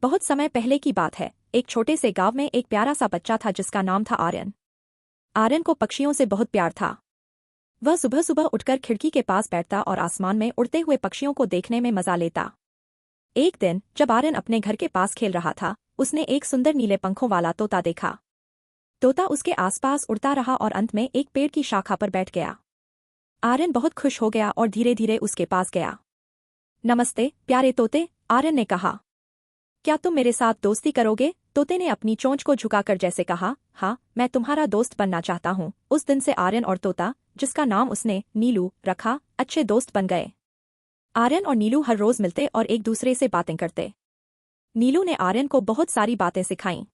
बहुत समय पहले की बात है। एक छोटे से गांव में एक प्यारा सा बच्चा था जिसका नाम था आर्यन। आर्यन को पक्षियों से बहुत प्यार था। वह सुबह सुबह उठकर खिड़की के पास बैठता और आसमान में उड़ते हुए पक्षियों को देखने में मजा लेता। एक दिन जब आर्यन अपने घर के पास खेल रहा था, उसने एक सुंदर नीले पंखों वाला तोता देखा। तोता उसके आसपास उड़ता रहा और अंत में एक पेड़ की शाखा पर बैठ गया। आर्यन बहुत खुश हो गया और धीरे धीरे उसके पास गया। नमस्ते प्यारे तोते, आर्यन ने कहा। क्या तुम मेरे साथ दोस्ती करोगे? तोते ने अपनी चोंच को झुकाकर जैसे कहा, हाँ, मैं तुम्हारा दोस्त बनना चाहता हूँ। उस दिन से आर्यन और तोता, जिसका नाम उसने नीलू रखा, अच्छे दोस्त बन गए। आर्यन और नीलू हर रोज मिलते और एक दूसरे से बातें करते। नीलू ने आर्यन को बहुत सारी बातें सिखाईं।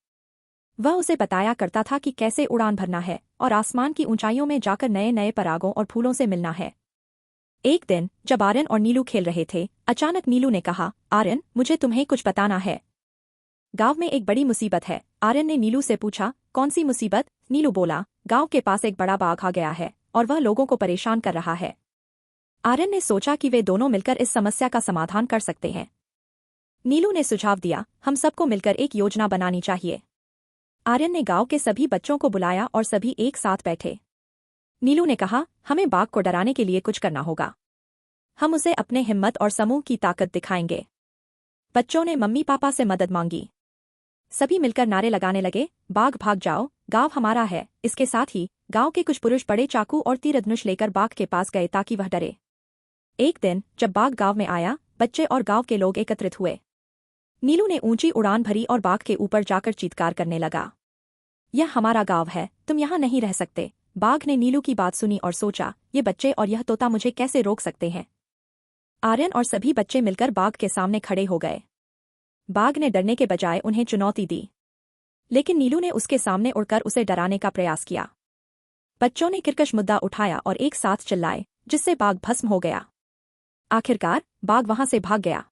वह उसे बताया करता था कि कैसे उड़ान भरना है और आसमान की ऊंचाइयों में जाकर नए नए परागों और फूलों से मिलना है। एक दिन जब आर्यन और नीलू खेल रहे थे, अचानक नीलू ने कहा, आर्यन, मुझे तुम्हें कुछ बताना है। गांव में एक बड़ी मुसीबत है। आर्यन ने नीलू से पूछा, कौन सी मुसीबत? नीलू बोला, गांव के पास एक बड़ा बाघ आ गया है और वह लोगों को परेशान कर रहा है। आर्यन ने सोचा कि वे दोनों मिलकर इस समस्या का समाधान कर सकते हैं। नीलू ने सुझाव दिया, हम सबको मिलकर एक योजना बनानी चाहिए। आर्यन ने गांव के सभी बच्चों को बुलाया और सभी एक साथ बैठे। नीलू ने कहा, हमें बाघ को डराने के लिए कुछ करना होगा। हम उसे अपने हिम्मत और समूह की ताकत दिखाएंगे। बच्चों ने मम्मी पापा से मदद मांगी। सभी मिलकर नारे लगाने लगे, बाघ भाग जाओ, गांव हमारा है। इसके साथ ही गांव के कुछ पुरुष बड़े चाकू और तीर धनुष लेकर बाघ के पास गए ताकि वह डरे। एक दिन जब बाघ गांव में आया, बच्चे और गांव के लोग एकत्रित हुए। नीलू ने ऊंची उड़ान भरी और बाघ के ऊपर जाकर चीत्कार करने लगा, यह हमारा गांव है, तुम यहाँ नहीं रह सकते। बाघ ने नीलू की बात सुनी और सोचा, ये बच्चे और यह तोता मुझे कैसे रोक सकते हैं। आर्यन और सभी बच्चे मिलकर बाघ के सामने खड़े हो गए। बाघ ने डरने के बजाय उन्हें चुनौती दी, लेकिन नीलू ने उसके सामने उड़कर उसे डराने का प्रयास किया। बच्चों ने किरकश मुद्दा उठाया और एक साथ चिल्लाए, जिससे बाघ भस्म हो गया। आखिरकार बाघ वहां से भाग गया।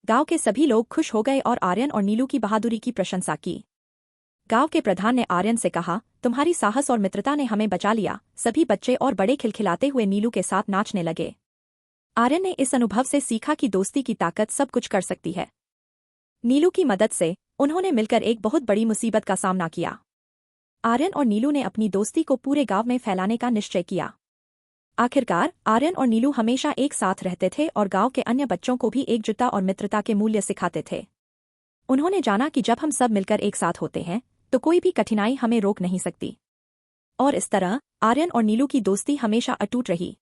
गांव के सभी लोग खुश हो गए और आर्यन और नीलू की बहादुरी की प्रशंसा की। गांव के प्रधान ने आर्यन से कहा, तुम्हारी साहस और मित्रता ने हमें बचा लिया। सभी बच्चे और बड़े खिलखिलाते हुए नीलू के साथ नाचने लगे। आर्यन ने इस अनुभव से सीखा कि दोस्ती की ताकत सब कुछ कर सकती है। नीलू की मदद से उन्होंने मिलकर एक बहुत बड़ी मुसीबत का सामना किया। आर्यन और नीलू ने अपनी दोस्ती को पूरे गांव में फैलाने का निश्चय किया। आखिरकार आर्यन और नीलू हमेशा एक साथ रहते थे और गांव के अन्य बच्चों को भी एकजुटता और मित्रता के मूल्य सिखाते थे। उन्होंने जाना कि जब हम सब मिलकर एक साथ होते हैं तो कोई भी कठिनाई हमें रोक नहीं सकती। और इस तरह आर्यन और नीलू की दोस्ती हमेशा अटूट रही।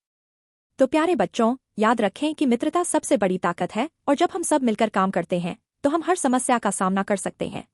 तो प्यारे बच्चों, याद रखें कि मित्रता सबसे बड़ी ताकत है और जब हम सब मिलकर काम करते हैं तो हम हर समस्या का सामना कर सकते हैं।